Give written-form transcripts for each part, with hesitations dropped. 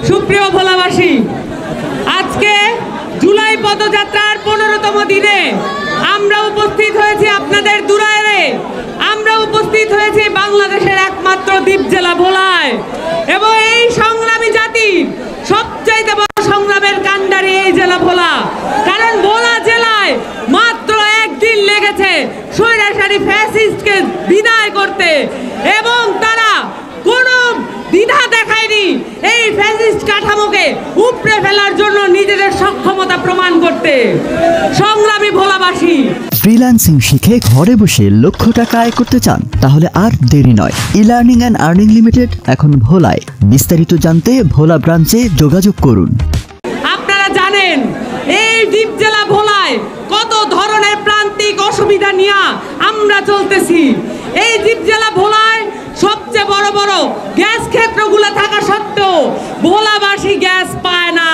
সুপ্রিয় ভোলাবাসী, আজকে জুলাই পদযাত্রার 15তম দিনে আমরা উপস্থিত হয়েছি আপনাদের দুয়ারে। আমরা উপস্থিত হয়েছি বাংলাদেশের একমাত্র দ্বীপ জেলা ভোলায়, এবং এই সংগ্রামী জাতি সবচাইতে বড় সংগ্রামের কাণ্ডারি এই জেলা ভোলা। কারণ ভোলা জেলায় মাত্র একদিন লেগেছে স্বৈরাচারী ফ্যাসিস্টকে বিদায় করতে, এবং তারা কোনো দ্বিধা দেখায়নি এই ফ্যাসিস্ট কাঠামোকে উপড়ে ফেলার জন্য নিজেদের সক্ষমতা প্রমাণ করতে। সংগ্রামী ভোলাবাসী, ফ্রিল্যান্সিং শিখে ঘরে বসে লক্ষ টাকা আয় করতে চান? তাহলে আর দেরি নয়। ই-লার্নিং অ্যান্ড আর্নিং লিমিটেড এখন ভোলায়। বিস্তারিত জানতে ভোলা ব্রাঞ্চে যোগাযোগ করুন। আপনারা জানেন এই দ্বীপ জেলা ভোলায় কত ধরনের প্রান্তিক অসুবিধা নিয়ে আমরা চলতেছি। এই দ্বীপ জেলা ভোলায় সবচেয়ে বড় বড় গ্যাস ক্ষেত্রগুলো থাকা সত্ত্বেও ভোলাবাসী গ্যাস পায় না।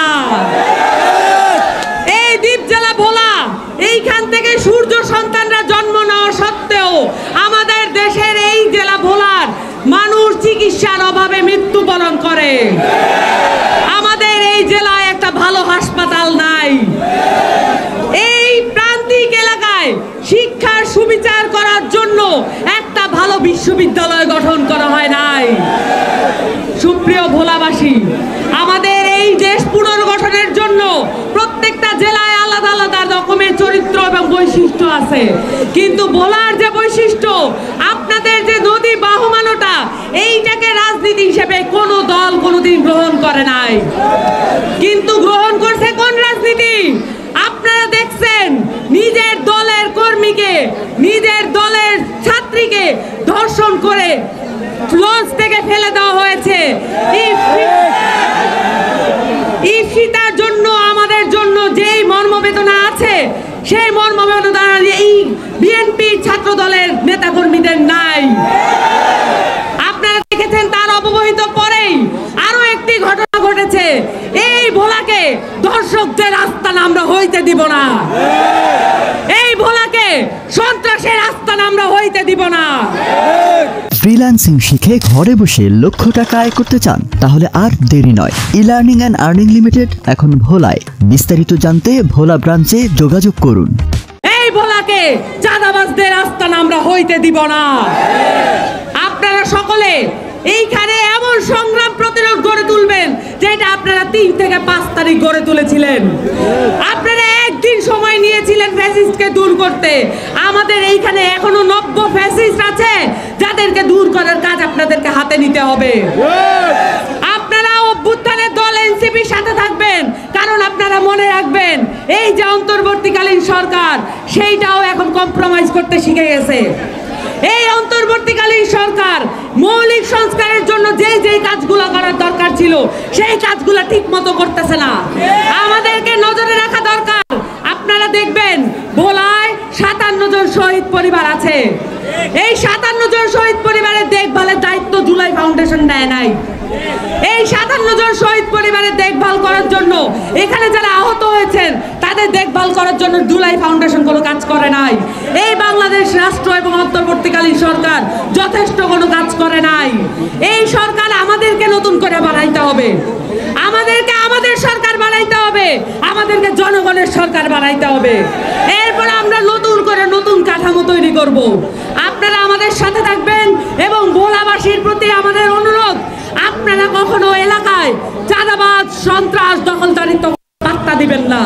এই দ্বীপ জেলা ভোলা, এইখান থেকে সূর্য সন্তানরা জন্ম নেওয়া সত্ত্বেও আমাদের দেশের এই জেলা ভোলার মানুষ চিকিৎসার অভাবে মৃত্যুবরণ করে। আমাদের এই জেলায় একটা ভালো হাসপাতাল নাই। এই প্রান্তিক এলাকায় শিক্ষার সুবিচার করার জন্য একটা ভালো বিশ্ববিদ্যালয় গঠন করা হয় নাই। সুপ্রিয় ভোলাবাসী, আমাদের এই দেশ পুনর্গঠনের জন্য প্রত্যেকটা জেলায় আলাদা আলাদা রকমের চরিত্র এবং বৈশিষ্ট্য আছে, কিন্তু ভোলার যে বৈশিষ্ট্য, আপনাদের যে নদী বাহমানতা, এইটাকে রাজনীতি হিসেবে কোনো দল কোনোদিন গ্রহণ করে নাই। কিন্তু গ্রহণ করছে কোন রাজনীতি? আপনারা দেখছেন নিজের দলের কর্মীকে, নিজের দলের ছাত্রীকে ধর্ষণ করে লঞ্চ থেকে ফেলে দেওয়া হয়েছে। ইফতার জন্য আমাদের জন্য যেই মর্মবেদনা আছে, সেই মর্মবেদনা এই বিএনপি ছাত্র দলের নেতা কর্মীদের নাই। আপনারা দেখেছেন তার অবহিত পরেই আরো একটি ঘটনা ঘটেছে। এই ভোলাকে দর্শকদের আস্তানা আমরা হইতে দিব না। এই ভোলাকে সন্ত্রাসের আস্তানা আমরা হইতে দিব না। ফ্রিল্যান্সিং শিখে ঘরে বসে লক্ষ টাকা আয় করতে চান? তাহলে আর দেরি নয়। ই-লার্নিং অ্যান্ড আর্নিং লিমিটেড এখন ভোলায়। বিস্তারিত জানতে ভোলা ব্রাঞ্চে যোগাযোগ করুন। এই ভোলাকে চাঁদাবাজদের আস্তানা আমরা হইতে দিব না। আপনারা সকলে এইখানে এমন সংগ্রাম প্রতিরোধ গড়ে তুলবেন যেটা আপনারা 3 থেকে 5 তারিখ গড়ে তুলেছিলেন। আপনারা একদিন সময় নিয়েছিলেন ফ্যাসিস্টকে দূর করতে। আমাদের এইখানে এখনো 90 ফ্যাসিস্ট আছে যাদেরকে দূর করার কাজ আপনাদেরকে হাতে নিতে হবে। আপনারা অভ্যুত্থানের দল এনসিপির সাথে থাকবেন, কারণ আপনারা মনে রাখবেন এই যে অন্তর্বর্তীকালীন সরকার, সেইটাও এখন কম্প্রোমাইজ করতে শিখে গেছে। এই অন্তর্বর্তীকালীন সরকার মৌলিক সংস্কারের জন্য যেই কাজগুলো করার দরকার ছিল সেই কাজগুলো ঠিক মতো করতেছে না। আমাদেরকে নজরে রাখা দরকার। আপনারা দেখবেন ভোলায় 57 জন শহীদ পরিবার আছে। এই 57 জন শহীদ পরিবারের দেখভালের দায়িত্ব জুলাই ফাউন্ডেশন নেয় নাই। এই 57 জন শহীদ পরিবারের দেখভাল করার জন্য, এখানে যারা আহত হয়েছেন তাদের দেখভাল করার জন্য জুলাই ফাউন্ডেশন কোনো কাজ করে নাই। এই বাংলাদেশ রাষ্ট্র এবং অন্তর্বর্তীকালীন সরকার যথেষ্ট কোনো কাজ করে নাই। এই সরকার আমাদেরকে নতুন করে বানাইতে হবে। আমাদেরকে আমাদের সরকার বানাইতে হবে। আমাদেরকে জনগণের সরকার বানাইতে হবে। এরপর আমরা নতুন করে নতুন কাঠামো তৈরি করব। আপনারা আমাদের সাথে থাকবেন, এবং ভোলাবাসীর প্রতি আমাদের অনুরোধ, আপনারা কখনো এলাকায় চাঁদাবাজ, সন্ত্রাস, দখলদারিত্ব পাত্তা দিবেন না।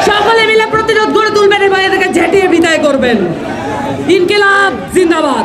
সকলে মিলে প্রতিরোধ গড়ে তুলবেন এবং এদেরকে ঝেঁটিয়ে বিদায় করবেন। ইনকিলাব জিন্দাবাদ।